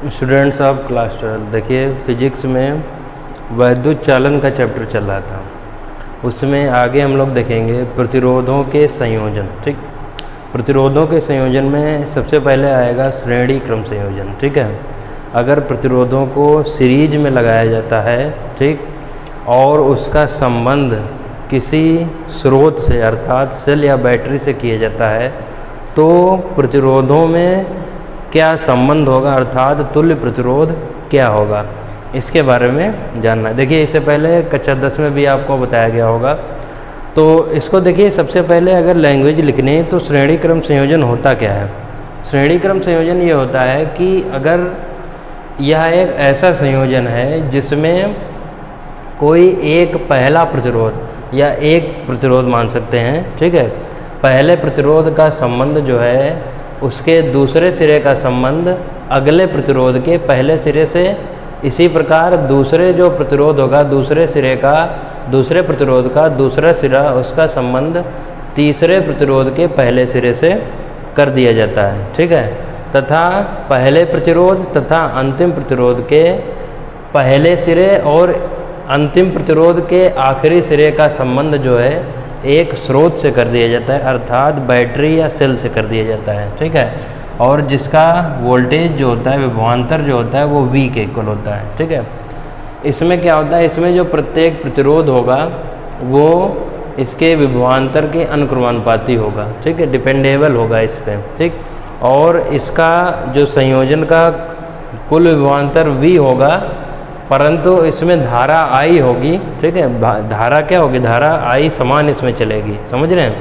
Students of class 12, देखिए physics में वैद्युत चालन का चैप्टर चल रहा था। उसमें आगे हम लोग देखेंगे प्रतिरोधों के संयोजन। ठीक, प्रतिरोधों के संयोजन में सबसे पहले आएगा श्रेणी क्रम संयोजन। ठीक है, अगर प्रतिरोधों को सीरीज में लगाया जाता है, ठीक, और उसका संबंध किसी स्रोत से अर्थात सेल या बैटरी से किया जाता है तो प्रतिरोधों में क्या संबंध होगा अर्थात तुल्य प्रतिरोध क्या होगा, इसके बारे में जानना है। देखिए इससे पहले कक्षा 10 में भी आपको बताया गया होगा। तो इसको देखिए, सबसे पहले अगर लैंग्वेज लिखनी है तो श्रेणी क्रम संयोजन होता क्या है। श्रेणी क्रम संयोजन ये होता है कि अगर यह एक ऐसा संयोजन है जिसमें कोई एक पहला प्रतिरोध या एक प्रतिरोध मान सकते हैं, ठीक है, पहले प्रतिरोध का संबंध जो है उसके दूसरे सिरे का संबंध अगले प्रतिरोध के पहले सिरे से, इसी प्रकार दूसरे जो प्रतिरोध होगा दूसरे सिरे का, दूसरे प्रतिरोध का दूसरा सिरा उसका संबंध तीसरे प्रतिरोध के पहले सिरे से कर दिया जाता है। ठीक है, तथा पहले प्रतिरोध तथा अंतिम प्रतिरोध के पहले सिरे और अंतिम प्रतिरोध के आखिरी सिरे का संबंध जो है एक स्रोत से कर दिया जाता है अर्थात बैटरी या सेल से कर दिया जाता है। ठीक है, और जिसका वोल्टेज जो होता है, विभवांतर जो होता है वो V के इक्वल होता है। ठीक है, इसमें क्या होता है, इसमें जो प्रत्येक प्रतिरोध होगा वो इसके विभवांतर के अनुक्रमानुपाती होगा। ठीक है, डिपेंडेबल होगा इस पर। ठीक, और इसका जो संयोजन का कुल विभवांतर V होगा, परंतु इसमें धारा I होगी। ठीक है, धारा क्या होगी, धारा I समान इसमें चलेगी। समझ रहे हैं।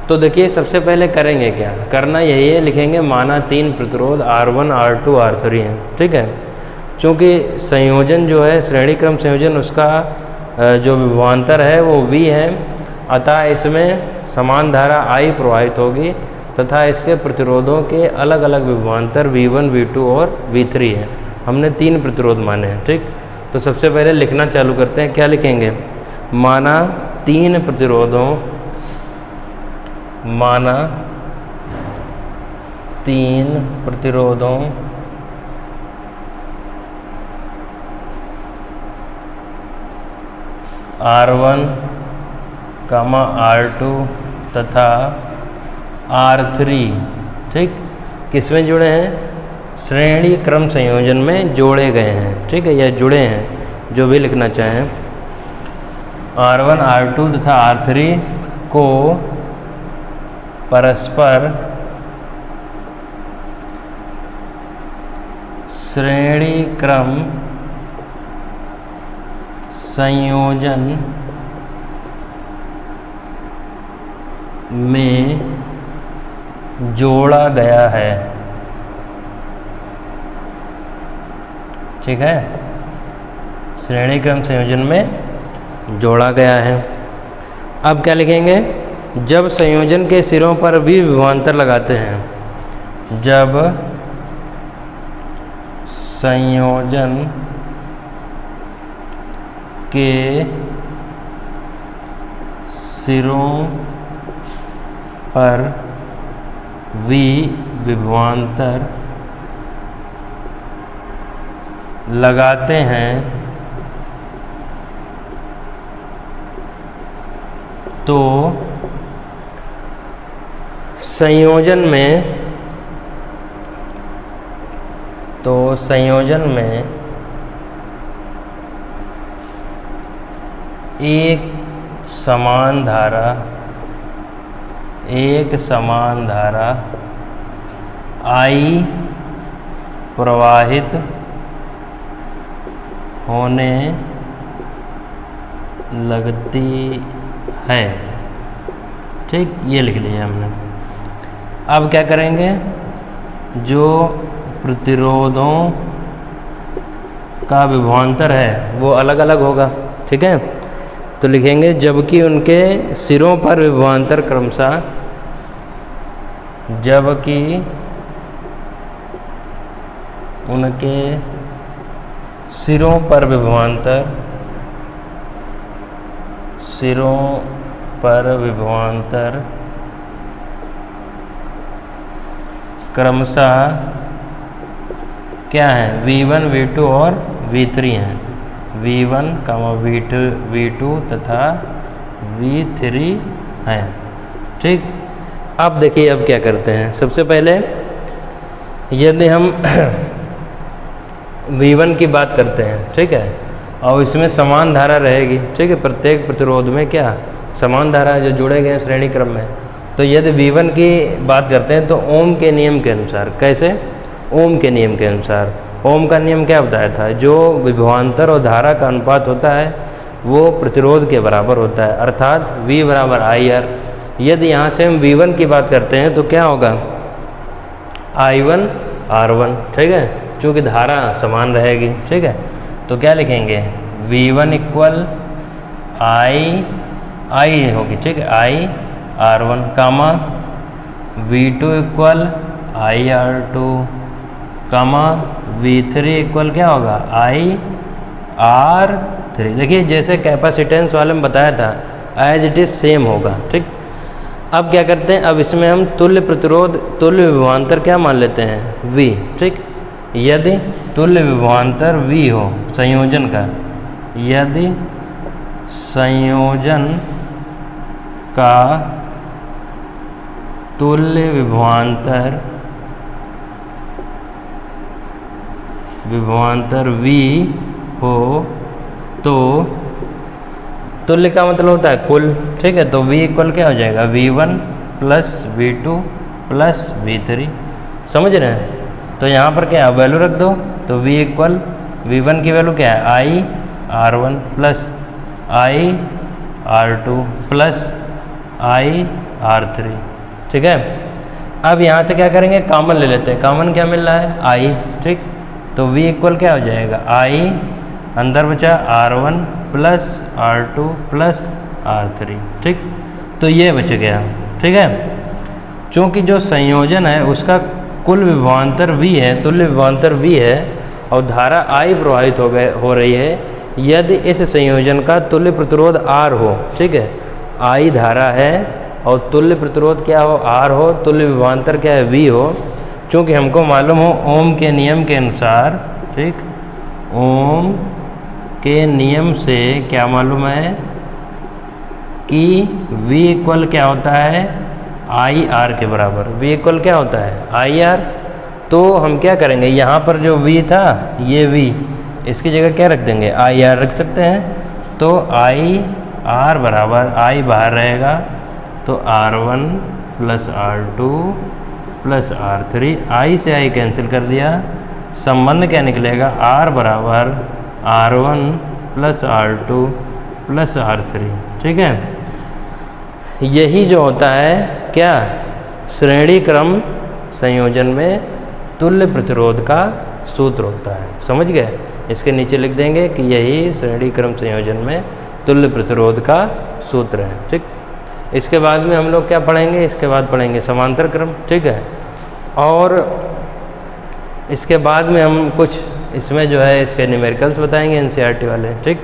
तो देखिए सबसे पहले करेंगे क्या, करना यही है, लिखेंगे माना 3 प्रतिरोध R1 R2 R3 हैं। ठीक है, चूँकि संयोजन जो है श्रेणी क्रम संयोजन उसका जो विभवांतर है वो V है, अतः इसमें समान धारा I प्रवाहित होगी तथा इसके प्रतिरोधों के अलग अलग विभवांतर V1 V2 और V3 है। हमने 3 प्रतिरोध माने हैं। ठीक, तो सबसे पहले लिखना चालू करते हैं। क्या लिखेंगे, माना 3 प्रतिरोधों, माना 3 प्रतिरोधों R1, R2 तथा R3, ठीक, किसमें जुड़े हैं, श्रेणी क्रम संयोजन में जोड़े गए हैं। ठीक है, या जुड़े हैं, जो भी लिखना चाहें। R1 R2 तथा R3 को परस्पर श्रेणी क्रम संयोजन में जोड़ा गया है। ठीक है, श्रेणी क्रम संयोजन में जोड़ा गया है। अब क्या लिखेंगे, जब संयोजन के सिरों पर भी विभवांतर लगाते हैं, जब संयोजन के सिरों पर विभवांतर लगाते हैं तो संयोजन में एक समान धारा I प्रवाहित होने लगती है। ठीक, ये लिख लिया हमने। अब क्या करेंगे, जो प्रतिरोधों का विभवांतर है वो अलग अलग होगा। ठीक है, तो लिखेंगे जबकि उनके सिरों पर विभवांतर क्रमशः, जबकि उनके सिरों पर विभवांतर क्रमशः क्या है, V1 V2 और V3 हैं, V1, V2 तथा V3 हैं। ठीक, अब देखिए अब क्या करते हैं। सबसे पहले यदि हम V1 की बात करते हैं, ठीक है, और इसमें समान धारा रहेगी, ठीक है, प्रत्येक प्रतिरोध में क्या समान धारा जो जुड़े गए हैं श्रेणी क्रम में। तो यदि V1 की बात करते हैं तो ओम के नियम के अनुसार, कैसे, ओम के नियम के अनुसार, ओम का नियम क्या बताया था, जो विभवांतर और धारा का अनुपात होता है वो प्रतिरोध के बराबर होता है, अर्थात V बराबर IR। यदि यहाँ से हम V1 की बात करते हैं तो क्या होगा, I1 R1, ठीक है, चूँकि धारा समान रहेगी, ठीक है, तो क्या लिखेंगे, V1 इक्वल I होगी, ठीक है, I R1 comma V2 equal I R2 comma V3 equal क्या होगा I R3। देखिए जैसे कैपेसिटेंस वाले में बताया था एज इट इज़ सेम होगा। ठीक, अब क्या करते हैं, अब इसमें हम तुल्य प्रतिरोध तुल्य विभवांतर क्या मान लेते हैं V। ठीक, यदि तुल्य विभवांतर V हो संयोजन का, यदि संयोजन का तुल्य विभवांतर V हो तो तुल्य का मतलब होता है कुल। ठीक है, तो V इक्वल क्या हो जाएगा, V1 plus V2 plus V3। समझ रहे हैं, तो यहाँ पर क्या वैल्यू रख दो, तो V इक्वल V1 की वैल्यू क्या है I R1 plus I R2 plus I R3। ठीक है, अब यहाँ से क्या करेंगे, कॉमन ले लेते हैं, कॉमन क्या मिल रहा है I। ठीक, तो V इक्वल क्या हो जाएगा I, अंदर बचा R1 plus R2 plus R3। ठीक, तो ये बच गया। ठीक है, चूँकि जो संयोजन है उसका कुल विभवांतर V है, तुल्य विभवांतर V है और धारा I प्रवाहित हो रही है, यदि इस संयोजन का तुल्य प्रतिरोध R हो, ठीक है, I धारा है और तुल्य प्रतिरोध क्या हो R हो, तुल्य विभवांतर क्या है V हो, चूँकि हमको मालूम हो ओम के नियम के अनुसार, ठीक, ओम के नियम से क्या मालूम है कि V इक्वल क्या होता है IR के बराबर। V इक्वल क्या होता है IR। तो हम क्या करेंगे, यहाँ पर जो V था ये V, इसकी जगह क्या रख देंगे IR रख सकते हैं। तो IR बराबर I बाहर रहेगा, तो R1 plus R2 plus R3, I से I कैंसिल कर दिया, संबंध क्या निकलेगा R बराबर R1 plus R2 plus R3। ठीक है, यही जो होता है क्या श्रेणी क्रम संयोजन में तुल्य प्रतिरोध का सूत्र होता है। समझ गए, इसके नीचे लिख देंगे कि यही श्रेणी क्रम संयोजन में तुल्य प्रतिरोध का सूत्र है। ठीक, इसके बाद में हम लोग क्या पढ़ेंगे, इसके बाद पढ़ेंगे समांतर क्रम। ठीक है, और इसके बाद में हम कुछ इसमें जो है इसके न्यूमेरिकल्स बताएंगे NCERT वाले। ठीक।